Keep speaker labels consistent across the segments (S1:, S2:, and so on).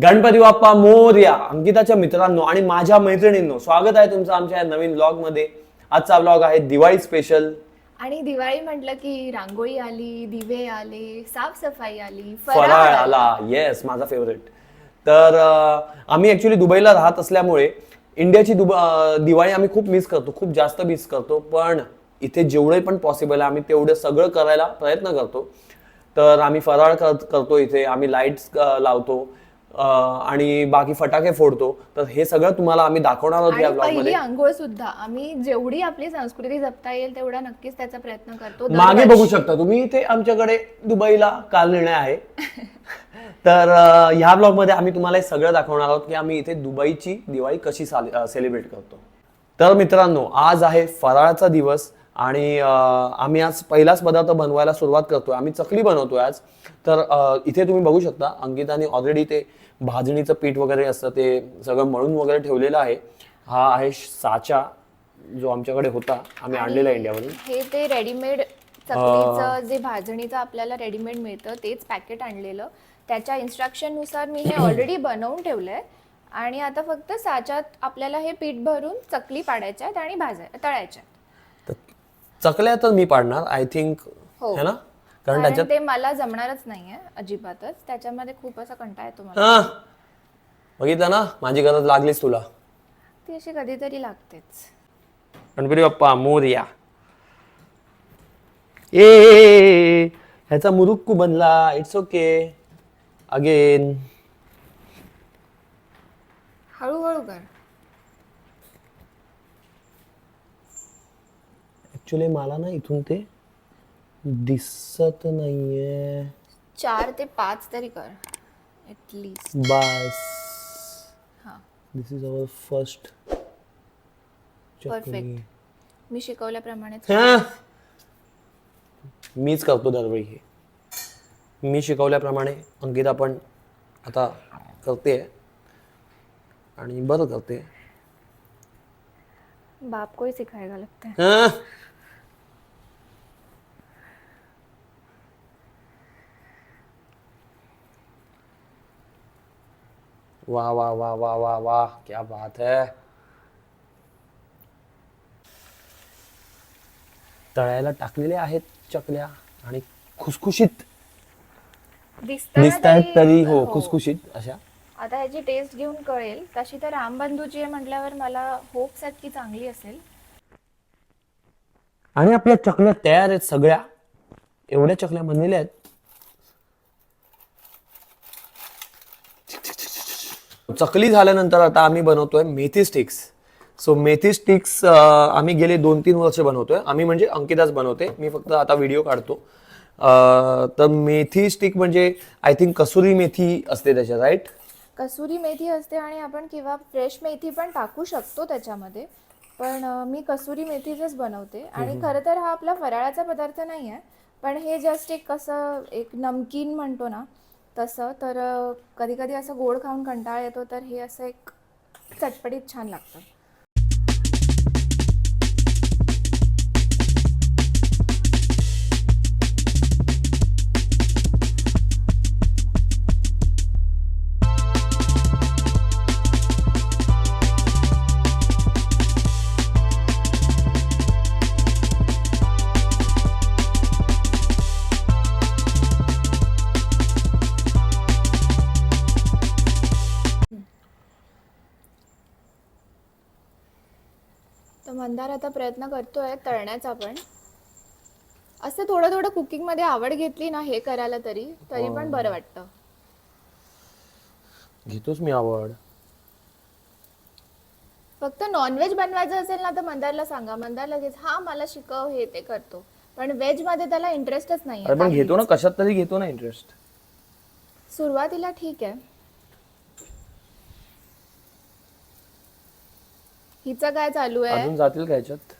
S1: गणपती बाप्पा मोरया. अंकिताच्या मित्रांनो आणि माझ्या मैत्रिणींनो, स्वागत आहे तुमचं आमच्या या नवीन व्लॉग मध्ये. आजचा व्लॉग आहे दिवाळी स्पेशल.
S2: आणि दिवाळी म्हटलं की रांगोळी आली, दिवे आले, साफसफाई आली,
S1: फराळ आला. येस, माझा फेवरेट. तर आम्ही ऍक्च्युली दुबईला राहत असल्यामुळे इंडियाची दिवाळी आम्ही खूप मिस करतो, खूप जास्त मिस करतो. पण इथे जेवढे पण पॉसिबल आहे आम्ही तेवढं सगळं करायला प्रयत्न करतो. तर आम्ही फराळ करतो इथे, आम्ही लाईट्स लावतो आणि बाकी फटाके फोडतो. तर हे सगळं तुम्हाला आम्ही दाखवणार आहोत या ब्लॉग
S2: पहिली
S1: मध्ये.
S2: आंघोळ सुद्धा आम्ही जेवढी आपली संस्कृती जपता येईल तेवढा नक्कीच त्याचा प्रयत्न करतो.
S1: मागे बघू शकता तुम्ही, इथे आमच्याकडे दुबईला काल निर्णय आहे. तर ह्या ब्लॉग मध्ये आम्ही तुम्हाला हे सगळं दाखवणार आहोत की आम्ही इथे दुबईची दिवाळी कशी सेलिब्रेट करतो. तर मित्रांनो, आज आहे फराळाचा दिवस आणि आम्ही आज पहिलाच पदार्थ बनवायला सुरुवात करतोय. आम्ही चकली बनवतोय आज. तर इथे तुम्ही बघू शकता अंकिताने ऑलरेडी ते भाजणीचं पीठ वगैरे असतं ते सगळं मळून वगैरे ठेवलेलं आहे. हा आहे साचा जो आमच्याकडे होता, आम्ही आणलेला इंडियावरून.
S2: हे ते रेडीमेड चकलीचं जे भाजणीचं आपल्याला रेडीमेड मिळतं तेच पॅकेट आणलेलं. त्याच्या इन्स्ट्रक्शन नुसार मी हे ऑलरेडी बनवून ठेवलंय आणि आता फक्त साच्यात आपल्याला हे पीठ भरून चकली पाडायच्या आहेत आणि तळायच्या.
S1: चकल्या तर मी पाडणार आय थिंक,
S2: हो.
S1: है ना?
S2: कारण ते मला जमणारच नाहीये अजिबातच. त्याच्यामध्ये खूप असा कंटाळा येतो मला.
S1: बघितलं ना, माझी गरज लागलीच तुला.
S2: ती अशी कधीतरी लागतेच.
S1: गणपती बाप्पा मोरया. ए ह्याचा मुरुक्कू बनला. It's okay. अगेन
S2: हळूहळू कर.
S1: ऍक्च्युली मला ना इथून ते दिसत नाहीये.
S2: 4 ते 5 तरी कर ऍटलीस्ट.
S1: बस.
S2: हा,
S1: दिस इज अवर फर्स्ट.
S2: परफेक्ट. मी शिकवल्याप्रमाणे
S1: मीच करतो दरवेळी हे. मी शिकवल्याप्रमाणे अंकिता पण आता करते आणि बरं करते.
S2: बाप को ही सिखाएगा लगता है.
S1: वाह वाह वाह वाह वाह वाह, क्या बात है. तळायला टाकलेले आहेत चकल्या आणि खुसखुशीत दिसत आहेत तरी. हो, खुसखुशीत अशा.
S2: आता ह्याची टेस्ट घेऊन कळेल. तशी तर रामबंधूची आहे म्हटल्यावर मला होप्स आहेत की चांगली असेल.
S1: आणि आपल्या चकल्या तयार आहेत सगळ्या. एवढ्या चकल्या बनलेल्या आहेत. चकली झाल्यानंतर आता आम्ही बनवतोय मेथी स्टिक्स. सो मेथी स्टिक्स आम्ही गेले 2-3 वर्ष बनवतोय. आम्ही म्हणजे अंकिताच बनवते, मी फक्त आता व्हिडिओ काढतो. तर मेथी स्टिक म्हणजे आय थिंक कसुरी मेथी असते त्याच्यात, राईट?
S2: कसुरी मेथी असते आणि आपण किंवा फ्रेश मेथी पण टाकू शकतो त्याच्यामध्ये. पण मी कसुरी मेथीचंच बनवते. आणि खरं तर हा आपला फराळाचा पदार्थ नाही आहे, पण हे जस्ट एक कसं एक नमकीन म्हणतो ना तसं. तर कधी कधी असं गोड खाऊन कंटाळा येतो, तर हे असं एक चटपटीत छान लागतं. तर मंदार आता प्रयत्न करतोय तळण्याचा. पण असं थोडं थोडं कुकिंगमध्ये आवड घेतली ना हे करायला तरी पण बरं वाटतं.
S1: घेतोच मी आवड.
S2: फक्त नॉनव्हेज बनवायचं असेल ना तर मंदारला सांगा. मंदार लगेच हा मला शिकव हे ते करतो. पण व्हेज मध्ये त्याला इंटरेस्टच नाही.
S1: अरे पण घेतो ना, कशात तरी घेतो ना इंटरेस्ट.
S2: सुरुवातीला ठीक आहे. हिचं काय चालू आहे?
S1: अजून जातील का ह्याच्यात?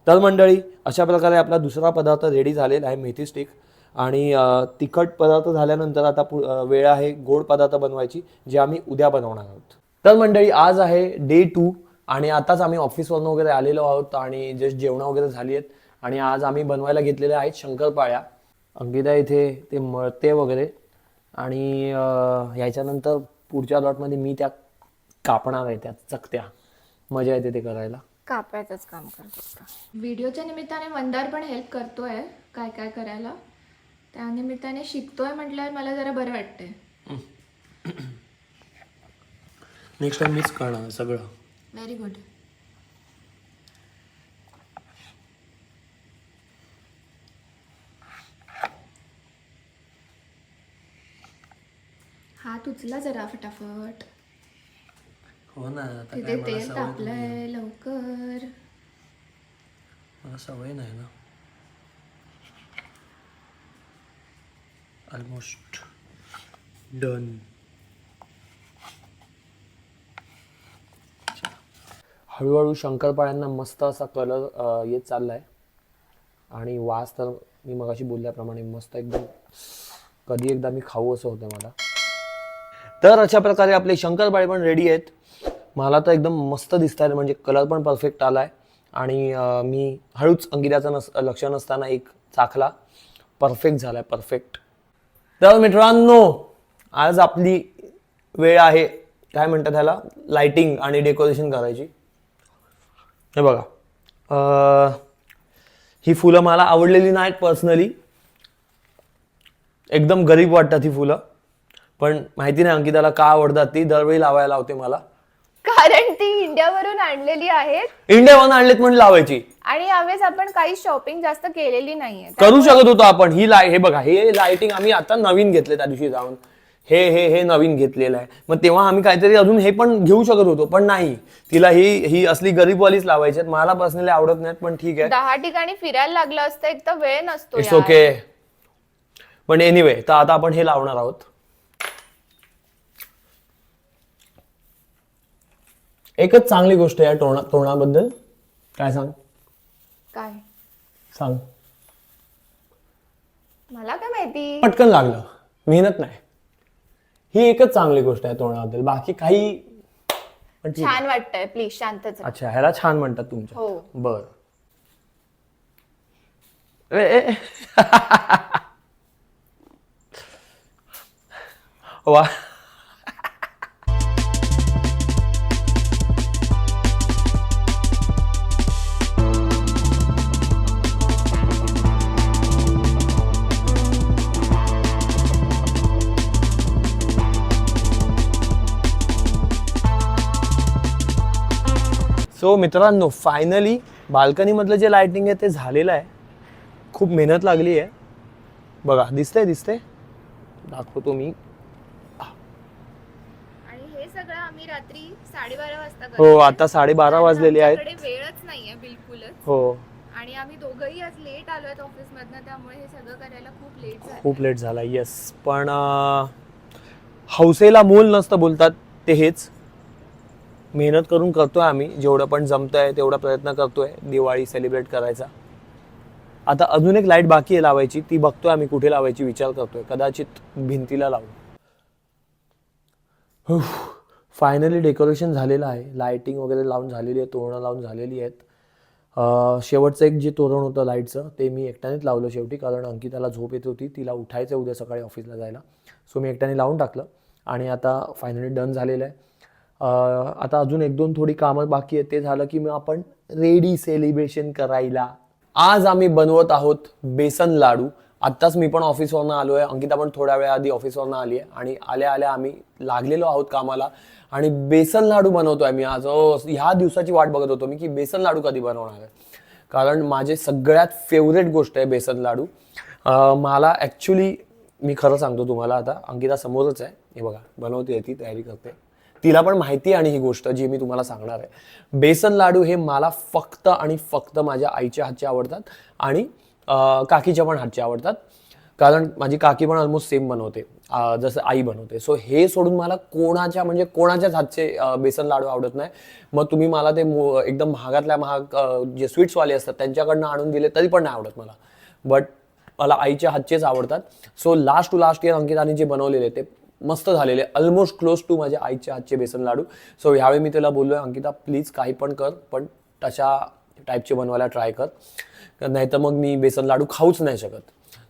S1: तर मंडळी, अशा प्रकारे आपला दुसरा पदार्थ रेडी झालेला आहे, मेथी स्टिक. आणि तिखट पदार्थ झाल्यानंतर आता वेळ आहे गोड पदार्थ बनवायची, जे आम्ही उद्या बनवणार आहोत. तर मंडळी, आज आहे डे 2 आणि आताच आम्ही ऑफिसवरून वगैरे आलेलो आहोत आणि जस्ट जेवण वगैरे झाली आहेत. आणि आज आम्ही बनवायला घेतलेल्या आहेत शंकरपाळ्या. अंकिता इथे ते मळते वगैरे आणि ह्याच्यानंतर पुढच्या लॉटमध्ये मी त्या कापणार आहे, त्या चकत्या. मजा येते ते करायला.
S2: कापायचंच काम करतोस का? व्हिडिओच्या निमित्ताने मंदार पण हेल्प करतोय काय काय करायला. त्या निमित्ताने शिकतोय म्हटल्यावर मला जरा बरं वाटतंय.
S1: नेक्स्ट टाइम मीच करणार सगळं.
S2: Very good. हात उचला जरा फटाफट.
S1: हो ना,
S2: तिथे तेल तापलंय, लवकर.
S1: मला सवय नाही ना. Almost done. हळूहळू शंकरपाळ्यांना मस्त असा कलर येत चाललाय आणि वास तर मी मगाशी बोलल्याप्रमाणे मस्त एकदम. कधी एकदा मी खाऊ असं होतं मला. तर अशा प्रकारे आपले शंकरपाळे पण रेडी आहेत. मला तर एकदम मस्त दिसत आहे, म्हणजे कलर पण परफेक्ट आलाय. आणि मी हळूच अंकिताचं लक्ष नसताना एक चाखला. परफेक्ट झालाय, परफेक्ट. तर मित्रांनो, आज आपली वेळ आहे, काय म्हणतात ह्याला, लाइटिंग आणि डेकोरेशन करायची. हे बघा, ही फुलं मला आवडलेली नाहीत पर्सनली. एकदम गरीब वाटतात ही फुलं. पण माहिती नाही अंकिताला का आवडतात. ती दरवेळी लावायला लावते मला.
S2: कारण ती इंडियावरून आणलेली आहेत.
S1: इंडियावरून आणलेत म्हणून लावायची.
S2: आणि यावेळेस आपण काही शॉपिंग जास्त केलेली नाहीये.
S1: करू शकत होतो आपण. हे बघा, हे लाइटिंग आम्ही आता नवीन घेतले त्या दिवशी जाऊन. हे नवीन घेतलेलं आहे. मग तेव्हा आम्ही काहीतरी अजून हे पण घेऊ शकत होतो, पण नाही. तिला ही असली गरीबवालीच लावायची. मला पर्सनली आवडत नाहीत, पण ठीक आहे.
S2: 10 ठिकाणी फिरायला लागलं असतं, एक तर वेळ नसतो.
S1: It's okay. पण एनिवे, तर आता आपण हे लावणार आहोत. एकच चांगली गोष्ट आहे तोरणाबद्दल. काय सांग?
S2: काय
S1: सांग.
S2: मला काय माहिती.
S1: पटकन लागलं, मेहनत नाही. ही एकच चांगली गोष्ट आहे तोरणाबद्दल. बाकी काही पण ठीक आहे.
S2: छान वाटतंय. प्लीज शांतच राहा.
S1: अच्छा, ह्याला छान म्हणतात तुमच्या.
S2: हो.
S1: बर. वा. सो मित्रांनो, फायनली बाल्कनीमधलं जे लाइटिंग आहे ते झालेलं आहे. खूप मेहनत लागली आहे. बघा, दिसतंय. दाखवतो मी.
S2: आणि हे सगळं आम्ही रात्री 12:30 वाजता
S1: हो,
S2: करतोय.
S1: आता 12:30 वाजलेले आहेत.
S2: आमच्याकडे वेळच नाहीये बिलकुलच.
S1: हो,
S2: आणि आम्ही दोघंही आज लेट आलोय ऑफिस मधनं, त्यामुळे हे सगळं करायला खूप लेट झालं.
S1: खूप लेट झाला. येस, पण हौसेला मोल नसतं बोलतात ते हेच. मेहनत करून करतोय आम्ही. जेवढं पण जमतंय तेवढा प्रयत्न करतोय दिवाळी सेलिब्रेट करायचा. आता अजून एक लाईट बाकी आहे लावायची. ती बघतोय आम्ही कुठे लावायची, विचार करतोय. कदाचित भिंतीला लावू. फायनली डेकोरेशन झालेलं आहे. लाइटिंग वगैरे लावून झालेली आहे, तोरणं लावून झालेली आहेत. शेवटचं एक जे तोरण होतं लाईटचं ते मी एकट्यानेच लावलं शेवटी, कारण अंकिताला झोप येत होती. तिला उठायचं उद्या सकाळी ऑफिसला जायला. सो मी एकट्याने लावून टाकलं आणि आता फायनली डन झालेलं आहे. आता अजून 1-2 थोडी कामं बाकी आहेत. ते झालं की मग आपण रेडी सेलिब्रेशन करायला. आज आम्ही बनवत आहोत बेसन लाडू. आत्ताच मी पण ऑफिसवरनं आलो आहे. अंकिता पण थोड्या वेळा आधी ऑफिसवरनं आली आहे. आणि आल्या आम्ही लागलेलो आहोत कामाला. आणि बेसन लाडू बनवतो आहे मी आज. ह्या दिवसाची वाट बघत होतो मी की बेसन लाडू कधी बनवणार आहे, कारण माझे सगळ्यात फेवरेट गोष्ट आहे बेसन लाडू. मला ॲक्च्युली, मी खरं सांगतो तुम्हाला, आता अंकिता समोरच आहे. हे बघा, बनवते ती, तयारी करते. तिला पण माहिती आहे आणि ही गोष्ट जी मी तुम्हाला सांगणार आहे. बेसन लाडू हे मला फक्त आणि फक्त माझ्या आईच्या हातचे आवडतात आणि काकीच्या पण हातचे आवडतात, कारण माझी काकी पण ऑलमोस्ट सेम बनवते जसं आई बनवते. सो हे सोडून मला कोणाच्याच हातचे बेसन लाडू आवडत नाही. मग तुम्ही मला ते एकदम महागातल्या महाग जे स्वीट्सवाले असतात त्यांच्याकडनं आणून दिले तरी पण नाही आवडत मला. बट मला आईच्या हातचेच आवडतात. So last to last year अंकिताने जे बनवलेले ते मस्त झालेले, ऑलमोस्ट क्लोज टू माझ्या आईच्या हातचे बेसन लाडू. सो ह्यावेळी मी तिला बोललोय, अंकिता प्लीज काही पण कर, पण तशा टाईपचे बनवायला ट्राय कर, नाही तर मग मी बेसन लाडू खाऊच नाही शकत.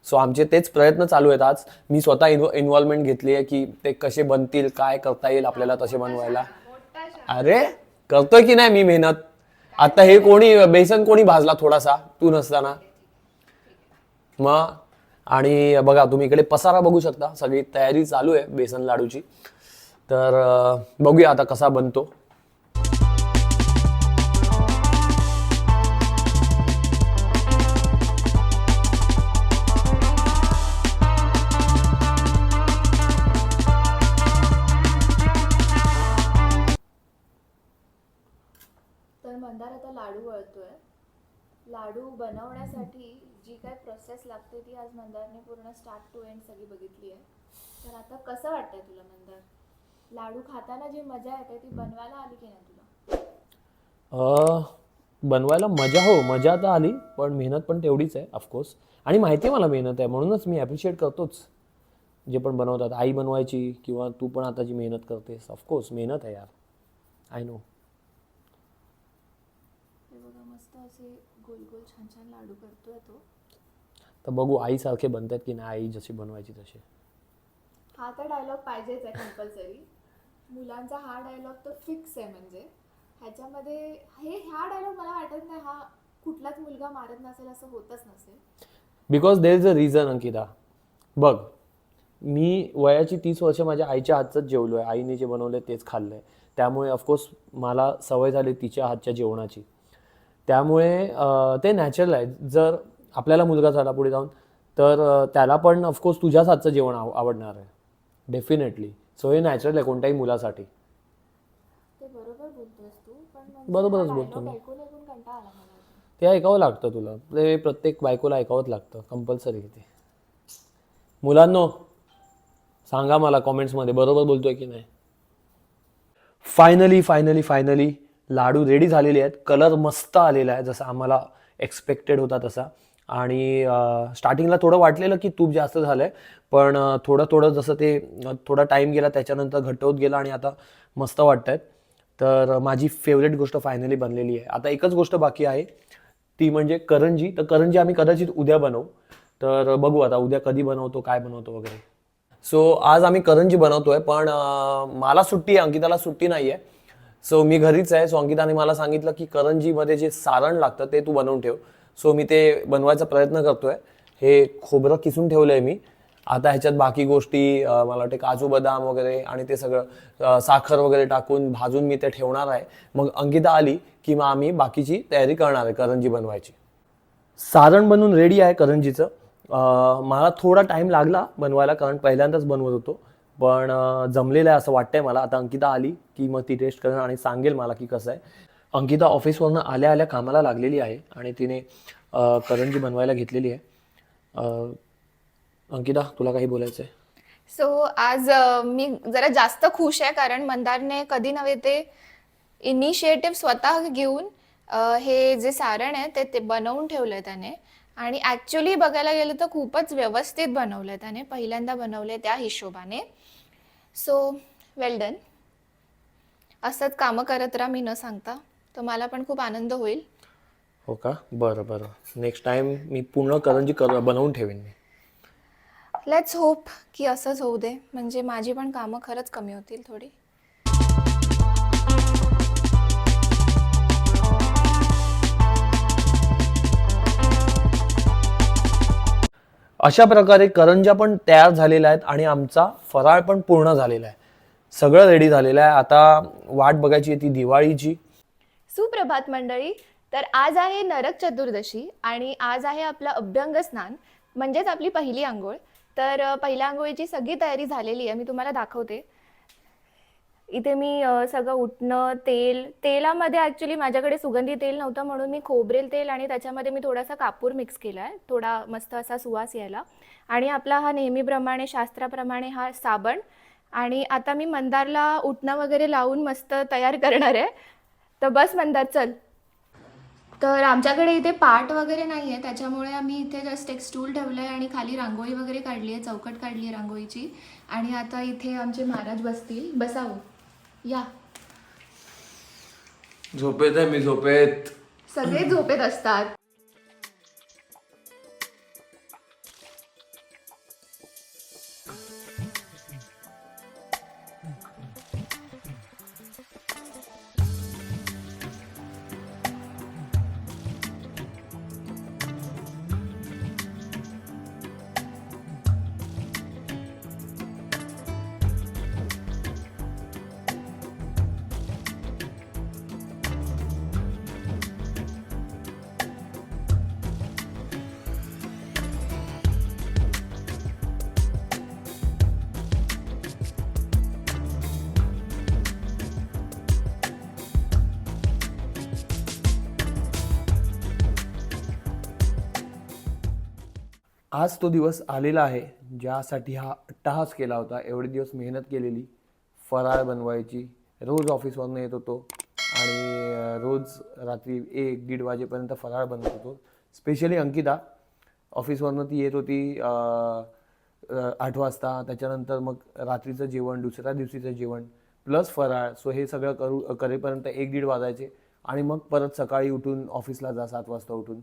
S1: सो आमचे तेच प्रयत्न चालू आहेत. आज मी स्वतः इन्व्हॉल्वमेंट घेतली आहे की ते कसे बनतील, काय करता येईल आपल्याला तसे बनवायला. अरे करतोय की नाही मी मेहनत. आता हे बेसन कोणी भाजला थोडासा, तू नसताना. मग आणि बघा तुम्ही इकडे पसारा बघू शकता, सगळी तयारी चालू आहे बेसन लाडूची. तर बघूया आता कसा बनतो.
S2: तर मंदार आता लाडू वळतोय. लाडू बनवण्यासाठी जी काय प्रोसेस लागते ती आज मंदारने पूर्ण स्टार्ट टू एंड सगळी बघितली आहे. तर आता कसं वाटतंय तुला मंदार? लाडू खाताना जी मजा येते ती बनवायला आली की नाही तुला?
S1: बनवायला मजा, हो मजा तर आली, पण मेहनत पण तेवढीच आहे ऑफकोर्स. आणि माहिती आहे मला मेहनत आहे, म्हणूनच मी ॲप्रिशिएट करतोच जे पण बनवतात. आई बनवायची किंवा तू पण आता जी मेहनत करतेस, ऑफकोर्स मेहनत आहे यार, आय नो.
S2: ते बघा मस्त असे गोल गोल छान छान लाडू करतोय तो.
S1: तर बघू आईसारखे बनतात की नाही, आई जशी बनवायची तसे.
S2: हा तर डायलॉग पाहिजेच आहे कंपल्सरी. मुलांचा हा डायलॉग तर फिक्स आहे. म्हणजे ह्याच्यामध्ये ह्या डायलॉग मला वाटत नाही हा कुठलाच मुलगा मारत नसेल, असं होतच नसेल.
S1: Because there is a reason Ankita. बघ मी वयाची 30 वर्ष माझ्या आईच्या हातचंच जेवलो आहे. आईने जे बनवलं तेच खाल्लं आहे. त्यामुळे ऑफकोर्स मला सवय झाली तिच्या हातच्या जेवणाची. त्यामुळे ते नॅचरल आहे. जर आपल्याला मुलगा झाला पुढे जाऊन तर त्याला पण ऑफकोर्स तुझ्याच हातचं जेवण आवडणार आहे डेफिनेटली. सो हे नॅचरल आहे कोणत्याही मुलासाठी.
S2: ते बरोबर बोलतोस तू, पण
S1: बरोबरच बोलतो मी.
S2: ऐकून ऐकून कंटाळा आला मला.
S1: ते ऐकावं लागतं तुला, ते प्रत्येक बायकोला ऐकावंच लागतं, कंपल्सरी. ते मुलांनो सांगा मला कॉमेंट्समध्ये बरोबर बोलतोय की नाही. फायनली लाडू रेडी झालेले आहेत. कलर मस्त आलेला आहे, जसं आम्हाला एक्सपेक्टेड होता तसा. आणि स्टार्टिंगला थोडं वाटलेलं की तूप जास्त झालं आहे, पण थोडं जसं ते थोडा टाईम गेला त्याच्यानंतर घट्ट होत गेला आणि आता मस्त वाटत आहेत. तर माझी फेवरेट गोष्ट फायनली बनलेली आहे. आता एकच गोष्ट बाकी आहे ती म्हणजे करंजी. तर करंजी आम्ही कदाचित उद्या बनवू. तर बघू आता उद्या कधी बनवतो, काय बनवतो वगैरे. सो आज आम्ही करंजी बनवतोय, पण मला सुट्टी आहे, अंकिताला सुट्टी नाही आहे. सो मी घरीच आहे. सो अंकिताने मला सांगितलं की करंजीमध्ये जे सारण लागतं ते तू बनवून ठेव. सो मी ते बनवायचा प्रयत्न करतोय. हे खोबरं किसून ठेवलं आहे मी. आता ह्याच्यात बाकी गोष्टी मला वाटते काजू बदाम वगैरे आणि ते सगळं साखर वगैरे टाकून भाजून मी ते ठेवणार आहे. मग अंकिता आली की मग आम्ही बाकीची तयारी करणार आहे करंजी बनवायची. सारण बनवून रेडी आहे करंजीचं. मला थोडा टाईम लागला बनवायला, कारण पहिल्यांदाच बनवत होतो, पण जमलेलं आहे असं वाटतंय मला. आता अंकिता आली की मग ती टेस्ट करणार आणि सांगेल मला की कसं आहे. अंकिता ऑफिसवरनं आल्या आल्या कामाला लागलेली आहे आणि तिने करंजी बनवायला घेतलेली आहे. अंकिता तुला काही बोलायचं आहे?
S2: सो आज मी जरा जास्त खुश आहे, कारण मंदारने कधी नव्हे ते इनिशिएटिव्ह स्वतः घेऊन हे जे सारण आहे ते बनवून ठेवलंय त्याने. आणि ॲक्च्युली बघायला गेलं तर खूपच व्यवस्थित बनवलंय त्याने, पहिल्यांदा बनवले त्या हिशोबाने. So well done. असंच कामं करत राहा मी न सांगता, तर मला पण खूप आनंद होईल.
S1: हो का? बरं. नेक्स्ट टाइम मी पूर्ण करंजी बनवून ठेवेन मी.
S2: लेट्स होप की असंच होऊ दे, म्हणजे माझी पण कामं खरंच कमी होतील थोडी.
S1: अशा प्रकारे करंज्या पण तयार झालेल्या आहेत आणि आमचा फराळ पण पूर्ण झालेला आहे. सगळं रेडी झालेलं आहे. आता वाट बघायची आहे ती दिवाळीची.
S2: सुप्रभात मंडळी. तर आज आहे नरक चतुर्दशी आणि आज आहे आपलं अभ्यंग स्नान, म्हणजेच आपली पहिली आंघोळ. तर पहिल्या आंघोळीची सगळी तयारी झालेली आहे, मी तुम्हाला दाखवते. इथे मी सगळं उटणं, तेलामध्ये ॲक्च्युली माझ्याकडे सुगंधी तेल नव्हतं, म्हणून मी खोबरेल तेल आणि त्याच्यामध्ये मी थोडासा कापूर मिक्स केला आहे, थोडा मस्त असा सुवास यायला. आणि आपला हा नेहमीप्रमाणे शास्त्राप्रमाणे हा साबण. आणि आता मी मंदारला उटणं वगैरे लावून मस्त तयार करणार आहे. तर बस मंदार चल. तर आमच्याकडे इथे पाट वगैरे नाही आहे, त्याच्यामुळे आम्ही इथे जस्ट एक स्टूल ठेवलं आहे आणि खाली रांगोळी वगैरे काढली आहे, चौकट काढली आहे रांगोळीची. आणि आता इथे आमचे महाराज बसतील. बसावं या.
S1: झोपेत आहे मी, झोपेत.
S2: सगळे झोपेत असतात.
S1: आज तो दिवस आलेला आहे ज्यासाठी हा अट्टहास केला होता. एवढे दिवस मेहनत केलेली, फराळ बनवायची, रोज ऑफिसवरून येत होतो आणि रोज रात्री 1-1:30 वाजेपर्यंत फराळ बनवत होतो. स्पेशली अंकिता ऑफिसवरनं ती येत होती 8 वाजता. त्याच्यानंतर मग रात्रीचं जेवण, दुसऱ्या दिवशीचं जेवण प्लस फराळ. सो हे सगळं करेपर्यंत 1-1:30 वाजायचे आणि मग परत सकाळी उठून ऑफिसला जा 7 वाजता उठून.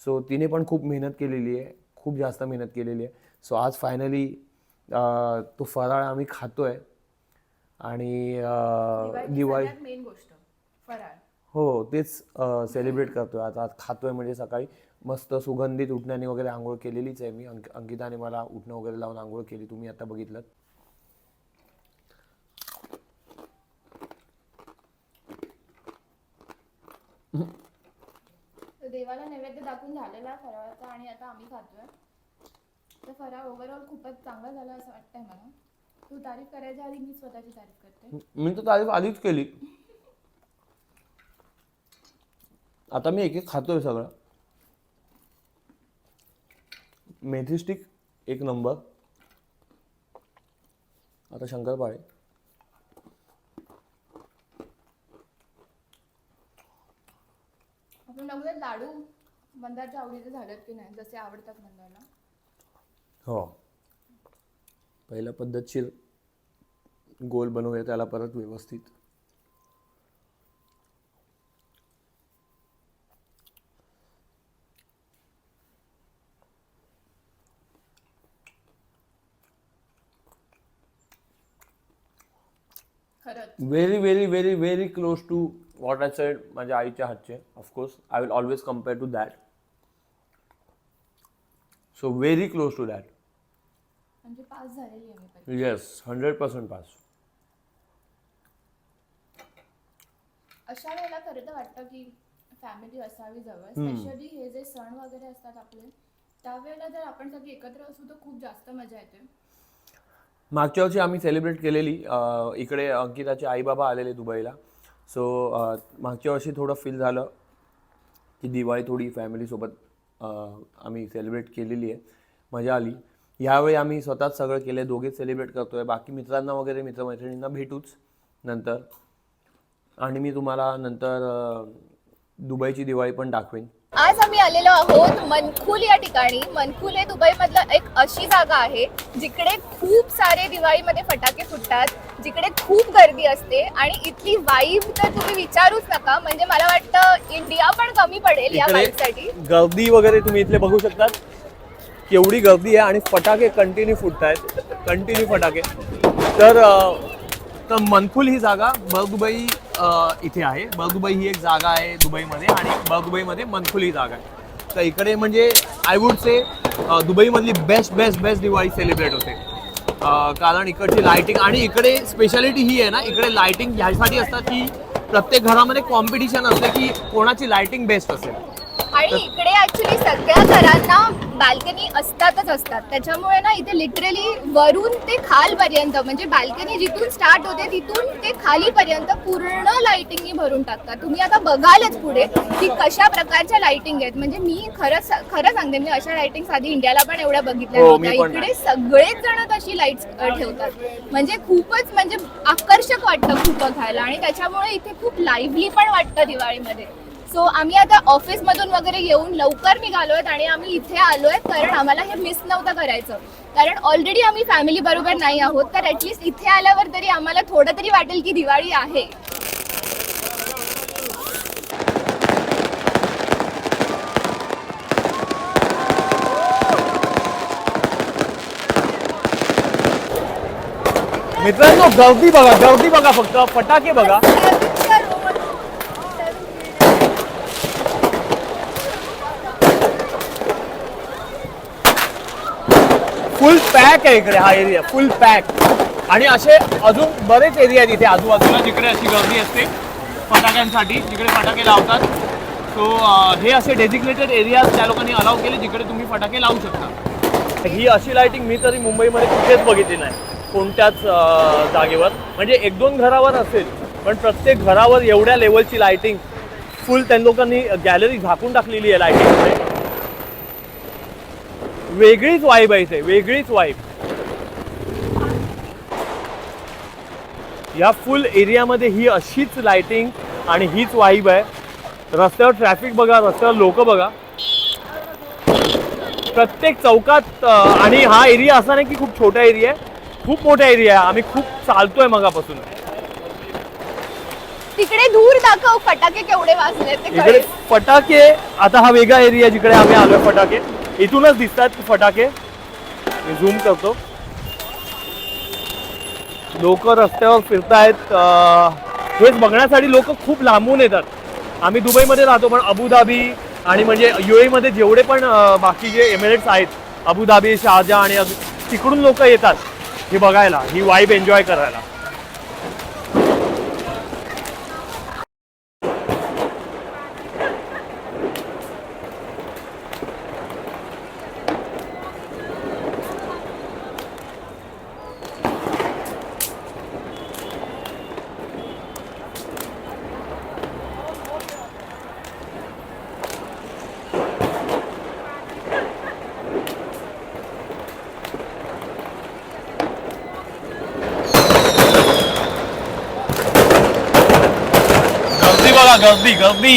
S1: सो तिने पण खूप मेहनत केलेली आहे, खूप जास्त मेहनत केलेली आहे. सो आज फायनली तो फराळ आम्ही खातोय आणि दिवाळी
S2: मेन गोष्ट फराळ.
S1: हो तेच सेलिब्रेट करतोय आता. आज खातोय म्हणजे सकाळी मस्त सुगंधित उठण्याने वगैरे आंघोळ केलेलीच आहे मी. अंकिताने मला उठणं वगैरे लावून आंघोळ केली, तुम्ही आता बघितलं.
S2: देवाला नैवेद्य दाखवून झालेला फराळाचा आणि आता आम्ही खातोय. तर फराळ ओव्हरऑल खूपच चांगला झाला असं वाटतंय मला. तू तारीफ करायच्या आधी मी स्वतःची तारीफ करते.
S1: मी तर तारीफ आधीच केली. आता मी एक एक खातोय सगळं. मेथी स्टिक 1 नंबर. आता शंकरपाळे.
S2: आपण बघूया लाडू मंदारच्या आवडीचे झालेत की नाही, जसे आवडतात मंदारला.
S1: हो, पहिला पद्धतशीर गोल बनवूया त्याला परत व्यवस्थित.
S2: खरंच
S1: very very very very close to what I said माझ्या आईच्या हातचे. Of course I will always compare to that. So very close to that.
S2: म्हणजे पास झालेली आहे मी परीक्षा.
S1: Yes, 100% pass.
S2: अशा वेळेला खरं तर वाटतं की फॅमिली असावी जवळ. स्पेशली हे जे सण वगैरे असतात आपले, त्यावेळेला जर आपण सगळे एकत्र असू तर खूप जास्त मजा येते.
S1: मागच्या वर्षी आम्ही सेलिब्रेट केलेली. इकडे अंकिताचे आई बाबा आलेले दुबईला. सो मागच्या वर्षी थोडं फील झालं की दिवाळी थोडी फॅमिलीसोबत आम्ही सेलिब्रेट केलेली आहे, मजा आली. यावेळी आम्ही स्वतःच सगळं केलं, दोघेच सेलिब्रेट करतोय. बाकी मित्रांना वगैरे मित्रमैत्रिणींना भेटूच नंतर. आणि मी तुम्हाला नंतर दुबईची दिवाळी पण दाखवेन.
S2: आज आम्ही आलेलो आहोत मनखुल या ठिकाणी. मनखुल हे दुबईमधलं एक अशी जागा आहे जिकडे खूप सारे दिवाळीमध्ये फटाके फुटतात, जिकडे खूप गर्दी असते आणि इथली वाईब तर तुम्ही विचारूच नका. म्हणजे मला वाटतं इंडिया पण कमी पडेल या वाईबसाठी.
S1: गर्दी वगैरे तुम्ही इथले बघू शकतात, केवढी गर्दी आहे आणि फटाके कंटिन्यू फुटत आहेत, कंटिन्यू फटाके. तर मनखुल ही जागा बर्दुबई इथे आहे. बर्दुबई ही एक जागा आहे दुबईमध्ये आणि बर्दुबईमध्ये मनखुल ही जागा आहे. तर इकडे म्हणजे आय वुड से दुबईमधली best best best Diwali celebrate होते. कारण इकडची लाइटिंग आणि इकडे स्पेशालिटी ही आहे ना, इकडे लाइटिंग ह्यासाठी असतात की प्रत्येक घरामध्ये कॉम्पिटिशन असते की कोणाची लाइटिंग बेस्ट असेल.
S2: आणि इकडे ऍक्च्युली सगळ्या घरांना बाल्कनी असतात. त्याच्यामुळे ना इथे लिटरली वरून ते खालपर्यंत, म्हणजे बाल्कनी जिथून स्टार्ट होते तिथून ते खालीपर्यंत पूर्ण लाइटिंगनी भरून टाकतात. तुम्ही आता बघालच पुढे की कशा प्रकारच्या लाइटिंग आहेत. म्हणजे मी खरं सांगते, मी अशा लाइटिंग आधी इंडियाला पण एवढ्या बघितल्या नव्हत्या. इकडे सगळेच जण तशी लाईट्स ठेवतात. म्हणजे खूपच म्हणजे आकर्षक वाटतं खूप बघायला आणि त्याच्यामुळे इथे खूप लाईव्हली पण वाटतं दिवाळीमध्ये. सो आम्ही आता ऑफिसमधून वगैरे येऊन लवकर निघालोय आणि आम्ही इथे आलोय कारण आम्हाला हे मिस नव्हतं करायचं. कारण ऑलरेडी आम्ही फॅमिली बरोबर नाही आहोत, तर ॲटलिस्ट इथे आल्यावर तरी आम्हाला थोडं तरी वाटेल की दिवाळी आहे.
S1: मित्रांनो गर्दी बघा फक्त, फटाके बघा. फुल पॅक आहे इकडे, हा एरिया फुल पॅक. आणि असे अजून बरेच एरिया आहेत इथे आजूबाजूला जिकडे अशी गर्दी असते फटाक्यांसाठी, जिकडे फटाके लावतात. सो हे असे डेजिग्नेटेड एरियाज त्या लोकांनी अलाउ केले जिकडे तुम्ही फटाके लावू शकता. ही अशी लाइटिंग मी तरी मुंबईमध्ये कुठेच बघितली नाही कोणत्याच जागेवर. म्हणजे 1-2 घरावर असेल, पण प्रत्येक घरावर एवढ्या लेवलची लाइटिंग फुल त्या लोकांनी गॅलरी झाकून टाकलेली आहे लाइटिंगमध्ये. वेगळीच वाईब आहे इथे, वेगळीच वाईब. या फुल एरियामध्ये ही अशीच लाइटिंग आणि हीच वाईब आहे. रस्त्यावर ट्रॅफिक बघा, रस्त्यावर लोक बघा, प्रत्येक चौकात. आणि हा एरिया असा नाही की खूप छोटा एरिया आहे, खूप मोठा एरिया आहे. आम्ही खूप चालतोय मगापासून.
S3: तिकडे दूर दाखव फटाके केवढे वाजले ते
S1: इकडे
S3: कळेल.
S1: फटाके, आता हा वेगळा एरिया जिकडे आम्ही आलोय. फटाके इथूनच दिसतात फटाके. मी झूम करतो. लोक रस्त्यावर फिरतायत. हेच बघण्यासाठी लोक खूप लांबून येतात. आम्ही दुबईमध्ये राहतो, पण अबुधाबी आणि म्हणजे UAE मध्ये जेवढे पण बाकी जे एमिरेट्स आहेत, अबुधाबी, शारजा आणि तिकडून लोक येतात हे बघायला, ही वाईब एन्जॉय करायला. गर्दी बघा, गर्दी गर्दी.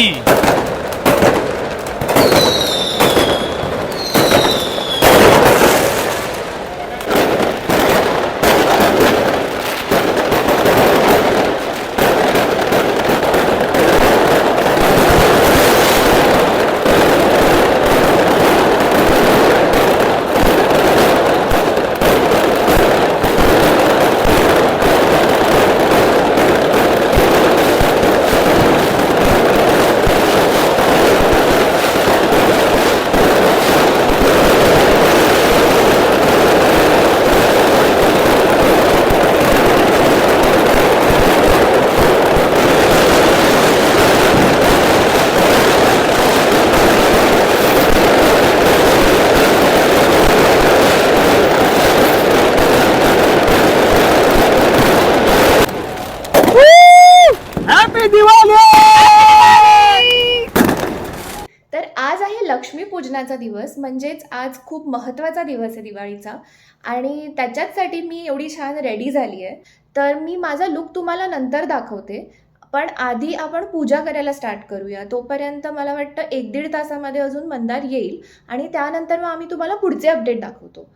S1: हॅपी दिवाळी.
S2: तर आज आहे लक्ष्मीपूजनाचा दिवस, म्हणजेच आज खूप महत्त्वाचा दिवस आहे दिवाळीचा. आणि त्याच्याचसाठी मी एवढी छान रेडी झाली आहे. तर मी माझा लुक तुम्हाला नंतर दाखवते, पण आधी आपण पूजा करायला स्टार्ट करूया. तोपर्यंत मला वाटतं 1-1.5 तासामध्ये अजून मंदार येईल आणि त्यानंतर मग आम्ही तुम्हाला पुढचे अपडेट दाखवतो.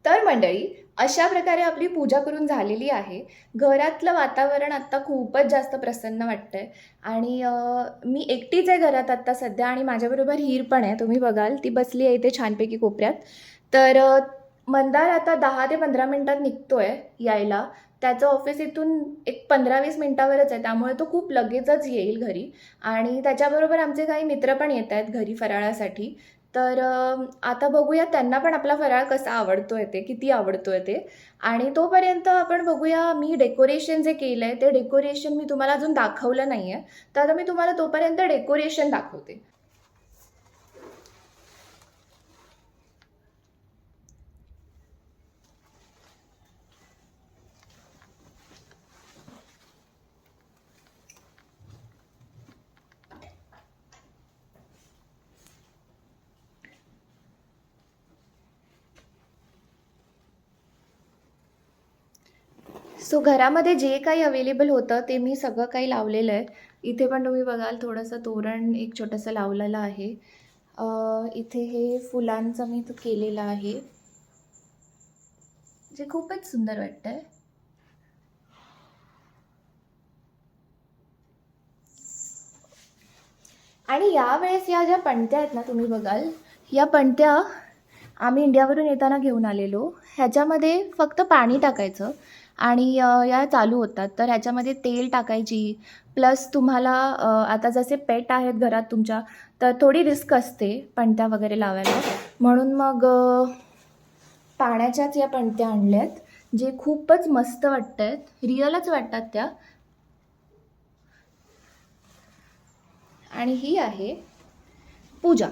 S2: तर मंडळी, अशा प्रकारे आपली पूजा करून झालेली आहे. घरातलं वातावरण आत्ता खूपच जास्त प्रसन्न वाटतंय. आणि मी एकटीच आहे घरात आत्ता सध्या, आणि माझ्याबरोबर हीर पण आहे. तुम्ही बघाल ती बसली आहे इथे छानपैकी कोपऱ्यात. तर मंदार आता 10 ते 15 मिनिटात निघतोय यायला. त्याचं ऑफिस इथून एक 15-20 मिनिटावरच आहे, त्यामुळे तो खूप लगेचच येईल घरी. आणि त्याच्याबरोबर आमचे काही मित्र पण येत आहेत घरी फराळासाठी. तर आता बघूया त्यांना पण आपला फराळ कसा आवडतोय ते, किती आवडतोय ते. आणि तोपर्यंत आपण बघूया, मी डेकोरेशन जे केलं आहे ते डेकोरेशन मी तुम्हाला अजून दाखवलं नाही आहे. तर आता मी तुम्हाला तोपर्यंत डेकोरेशन दाखवते. सो घरामध्ये जे काही अवेलेबल होतं ते मी सगळं काही लावलेलं आहे. इथे पण तुम्ही बघाल थोडंसं तोरण एक छोटंसं लावलेलं आहे. इथे हे फुलांचं मी केलेलं आहे, जे खूपच सुंदर वाटतंय. आणि यावेळेस या ज्या पणत्या आहेत ना, तुम्ही बघाल या पणत्या आम्ही इंडियावरून येताना घेऊन आलेलो. ह्याच्यामध्ये फक्त पाणी टाकायचं आणि या चालू होतात. तर ह्याच्यामध्ये तेल टाकायची, प्लस तुम्हाला आता जसे पेट आहेत घरात तुमच्या, तर थोडी रिस्क असते पणत्या वगैरे लावायला. म्हणून मग पाण्याच्याच या पणत्या आणल्यात, जे खूपच मस्त वाटत आहेत, रिअलच वाटतात त्या. आणि ही आहे पूजा.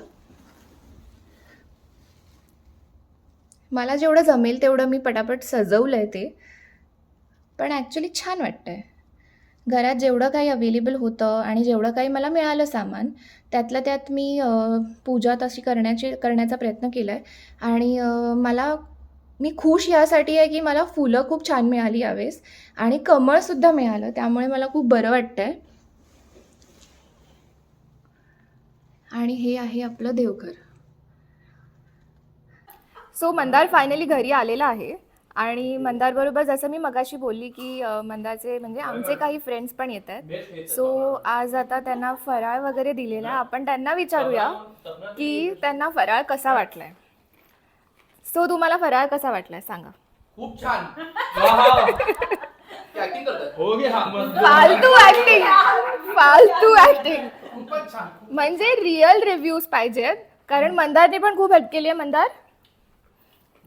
S2: मला जेवढं जमेल तेवढं मी पटापट सजवलं आहे ते, पण ॲक्च्युली छान वाटतं आहे. घरात जेवढं काही अवेलेबल होतं आणि जेवढं काही मला मिळालं सामान, त्यातल्या त्यात मी पूजा तशी करण्याचा प्रयत्न केला आहे. आणि मी खुश यासाठी आहे की मला फुलं खूप छान मिळाली यावेळेस आणि कमळसुद्धा मिळालं, त्यामुळे मला खूप बरं वाटतं आहे. आणि हे आहे आपलं देवघर. सो मंदार फायनली घरी आलेला आहे आणि मंदारबरोबर जसं मी मगाशी बोलली की मंदारचे म्हणजे आमचे काही फ्रेंड्स पण येत आहेत. सो आज आता त्यांना फराळ वगैरे दिलेला आहे. आपण त्यांना विचारूया की त्यांना फराळ कसा वाटलाय. सो तुम्हाला फराळ कसा वाटलाय सांगा.
S4: खूप छान. ऍक्टिंग करतात. हो गे हा
S2: फालतू ऍक्टिंग
S4: खूपच छान.
S2: म्हणजे रिअल रिव्ह्यूज पाहिजेत, कारण मंदारने पण खूप हेल्प केली आहे. Mandar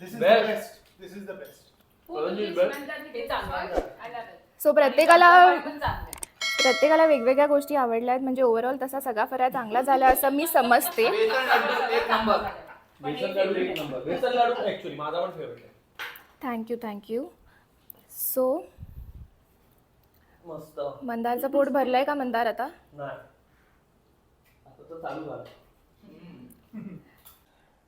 S4: This is the best. This is the best.
S2: So प्रत्येकाला वेगवेगळ्या गोष्टी आवडल्या आहेत. म्हणजे ओव्हरऑल तसा सगळा फराळ चांगला झाला असं मी समजते.
S4: बेसन लाडू एक नंबर.
S1: बेसन लाडू ऍक्च्युअली माझा पण फेवरेट आहे.
S2: थँक्यू. सो
S1: मस्त.
S2: मंदारचं पोट भरलंय का मंदार आता?
S1: नाही, आता तर चालू झालं.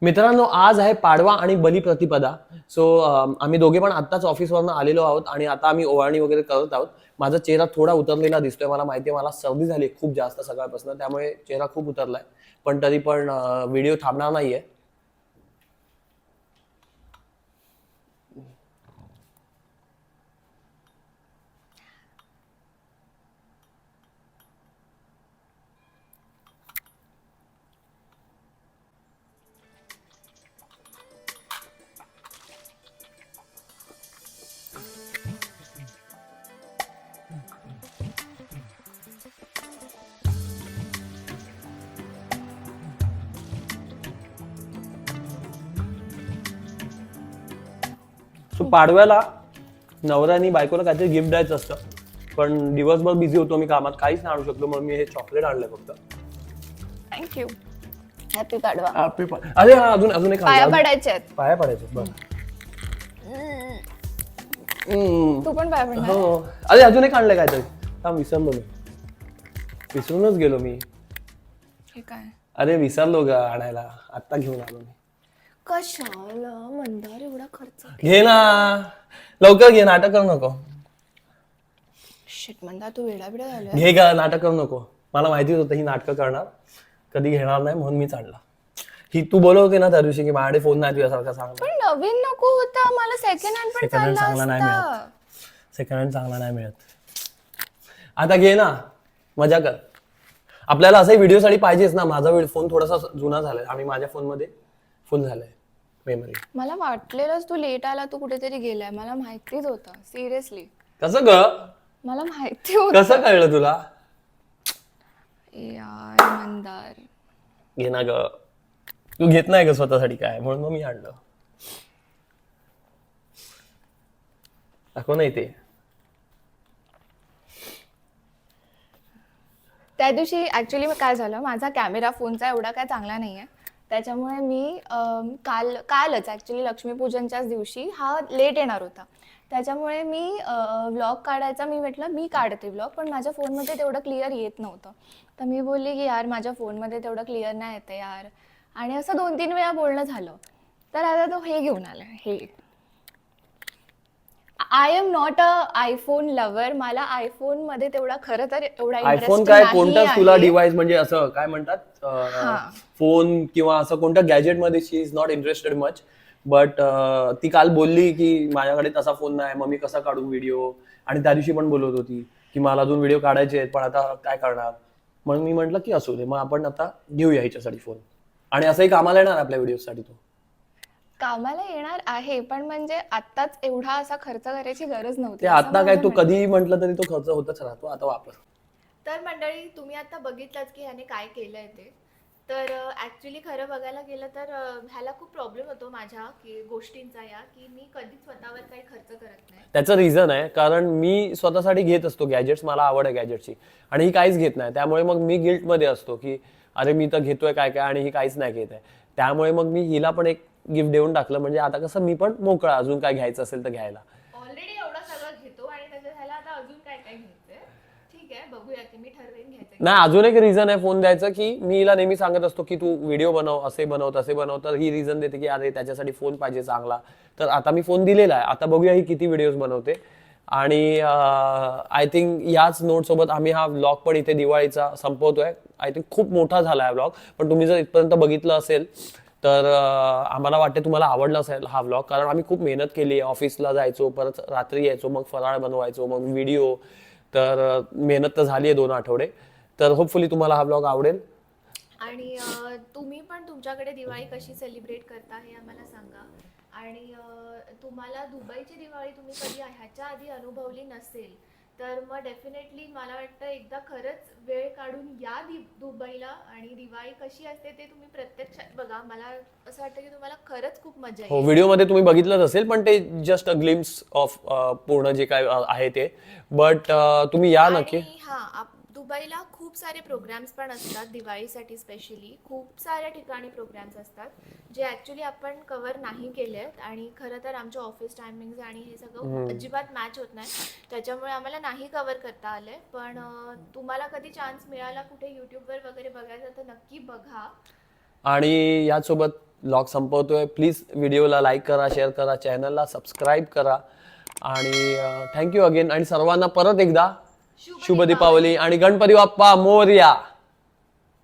S1: मित्रांनो, आज आहे पाडवा आणि बलिप्रतिपदा. सो आम्ही दोघे पण आत्ताच ऑफिसवरनं आलेलो आहोत आणि आता आम्ही ओवाळणी वगैरे करत आहोत. माझा चेहरा थोडा उतरलेला दिसतोय. मला माहिती आहे मला सर्दी झाली खूप जास्त सकाळपासून, त्यामुळे चेहरा खूप उतरलाय. पण तरी पण व्हिडिओ थांबणार नाहीये. सो पाडव्याला नवऱ्यानी बायकोला काहीतरी गिफ्ट द्यायचं असतं, पण दिवसभर बिझी होतो मी कामात, काहीच नाही आणू शकलो. म्हणून मी हे चॉकलेट आणलंय फक्त.
S2: थँक्यू. हॅपी पाडवा.
S1: अरे हा, अजून एक
S2: पाया
S1: आणलं.
S2: पडायचे आहेत.
S1: पाया पडायचे बरं.
S2: तू पण पाया पडणार?
S1: हो. अरे अजून एक आणलंय काहीतरी. विसरूनच गेलो मी.
S2: हे काय?
S1: अरे विसरलो ग आणायला, आत्ता घेऊन आलो मी.
S2: कशाला मंदार एवढा खर्च?
S1: घे ना लवकर, घे, नाटक करू नको.
S2: शिट मंदार, तू वेडा झाला.
S1: घे ग, नाटक करू नको. मला माहिती होतं ही नाटकं करणार, कधी घेणार नाही, म्हणून मीच आणला. ही तू बोलत होती ना त्या दिवशी की माझ्याकडे फोन नाही तुझ्यासारखा चांगला.
S2: पण नवीन नको होता मला, सेकंड हँड पण
S1: सेकंड हँड
S2: चालला
S1: चांगला नाही
S2: असता.
S1: मिळत. सेकंड हँड चांगला नाही मिळत. आता घे ना, मजा कर. आपल्याला असंही व्हिडिओसाठी पाहिजेच ना. माझा फोन थोडासा जुना झालाय आणि माझ्या फोनमध्ये फुल झालाय मेमरी.
S2: मला वाटलेलंच तू लेट आला, तू कुठेतरी गेलाय. मला माहितीच होतं, सिरियसली
S1: कसं ग?
S2: मला माहिती होतं.
S1: कसं कळलं तुला?
S2: यार मंदार,
S1: घे ना ग. तू घेत नाही ग स्वतःसाठी काय, म्हणून मग मी आणलं. दाखव नाही ते.
S2: त्या दिवशी ऍक्च्युली काय झालं, माझा कॅमेरा फोनचा एवढा काय चांगला नाही आहे, त्याच्यामुळे मी कालच ऍक्च्युली लक्ष्मीपूजनच्याच दिवशी हा लेट येणार होता. त्याच्यामुळे मी व्लॉग काढायचा, मी म्हटलं मी काढते व्लॉग, पण माझ्या फोनमध्ये तेवढं क्लिअर येत नव्हतं. तर मी बोलली की यार माझ्या फोनमध्ये तेवढं क्लिअर नाही येते यार. आणि असं 2-3 वेळा बोलणं झालं. तर आता तो हे घेऊन आला. हे I am not a iPhone lover. मला आयफोन मध्ये तेवढा खरं तर एवढा
S1: आयफोन
S2: इंटरेस्ट
S1: काय
S2: नाही
S1: कोणताच तुला
S2: आहे.
S1: डिव्हाइस म्हणजे असं काय म्हणतात फोन किंवा असं कोणत्या गॅजेट मध्ये she is not interested much. But ती काल बोलली की माझ्याकडे तसा फोन नाही, मग मी कसा काढू व्हिडिओ. आणि त्या दिवशी पण बोलत होती की मला अजून व्हिडिओ काढायचे आहेत, पण आता काय करणार. म्हणून मी म्हटलं की असू दे, मग आपण आता घेऊया हिच्यासाठी फोन. आणि असंही कामाला येणार आपल्या व्हिडिओसाठी तो.
S3: कामाला येणार आहे, पण म्हणजे आत्ताच एवढा असा खर्च करायची गरज नव्हती
S1: ते
S3: असं
S1: आता काय
S3: मला
S1: तू
S3: म्हणायचं.
S1: कधीही म्हटलं तरी तो खर्च होतच राहतो, आता वापर.
S2: तर मंडळी तुम्ही आता बघितलंच की ह्याने काय केलंय ते. तर ऍक्च्युली खरं बघायला गेलं तर ह्याला खूप प्रॉब्लेम होतो माझ्या की गोष्टींचा या की मी कधीच स्वतःवर काही खर्च करत नाही.
S1: त्याचं रिझन आहे कारण मी स्वतःसाठी घेत असतो गॅजेट्स, मला आवड आहे गॅजेटची, आणि ही काहीच घेत नाही. त्यामुळे मग मी गिल्टमध्ये असतो की अरे मी तर घेतोय काय काय आणि ही काहीच नाही घेत आहे. त्यामुळे मग मी हिला पण एक गिफ्ट देऊन टाकलं, म्हणजे आता कसं मी पण मोकळा, अजून काय घ्यायचं असेल तर घ्यायला.
S2: ऑलरेडी एवढं सगळं घेतो आणि त्याच्या ह्याला आता अजून काय काय घ्यायचंय. ठीक आहे, बघूया की मी ठरवेन घ्यायचं.
S1: नाही, अजून एक रिझन आहे फोन द्यायचं की मी हिला नेहमी सांगत असतो की तू व्हिडिओ बनव, असे बनव तसे बनव, तर ही रिझन देते की अरे त्याच्यासाठी फोन पाहिजे चांगला. तर आता मी फोन दिलेला आहे, आता बघूया ही किती व्हिडिओज बनवते. आणि आय थिंक याच नोट सोबत आम्ही हा व्लॉग पण इथे दिवाळीचा संपवतोय. आय थिंक खूप मोठा झाला आहे व्लॉग, पण तुम्ही जर इथपर्यंत बघितलं असेल तर आम्हाला वाटते तुम्हाला आवडला असेल हा व्लॉग, कारण आम्ही खूप मेहनत केली आहे. ऑफिसला जायचो, परत रात्री यायचो, मग फराळ बनवायचो, मग व्हिडिओ. तर मेहनत तर झाली आहे 2 आठवडे. तर होपफुली तुम्हाला हा व्लॉग आवडेल.
S2: आणि तुम्ही पण तुमच्याकडे दिवाळी कशी सेलिब्रेट करता हे आम्हाला सांगा. आणि तुम्हाला दुबईची दिवाळी तुम्ही कधी ह्याच्या आधी अनुभवली नसेल तर मग डेफिनेटली मला वाटतं एकदा खरंच वेळ काढून या दुबईला, आणि दिवाळी कशी असते ते तुम्ही प्रत्यक्षात बघा. मला असं वाटतं की तुम्हाला खरंच खूप मजा
S1: हो,
S2: येईल.
S1: व्हिडिओमध्ये तुम्ही बघितलंच असेल, पण ते जस्ट अ ग्लिम्स ऑफ पूर्ण जे काय आहे ते. बट तुम्ही या नक्की.
S2: आणि दुबईला खूप सारे प्रोग्राम्स पण असतात दिवाळीसाठी. स्पेशली खूप साऱ्या ठिकाणी प्रोग्राम्स असतात जे ऍक्च्युली आपण कव्हर नाही केलेत. आणि खरं तर आमच्या ऑफिस टायमिंग आणि हे सगळं अजिबात मॅच होत नाही, त्याच्यामुळे आम्हाला नाही कव्हर करता आलंय. पण तुम्हाला कधी चान्स मिळाला कुठे युट्यूबवर वगैरे बघायचं तर नक्की बघा.
S1: आणि यासोबत व्लॉग संपवतोय. प्लीज व्हिडिओला लाईक करा, शेअर करा, चॅनलला सबस्क्राईब करा. आणि थँक्यू अगेन. आणि सर्वांना परत एकदा शुभ दीपावली आणि गणपती बाप्पा मोरया.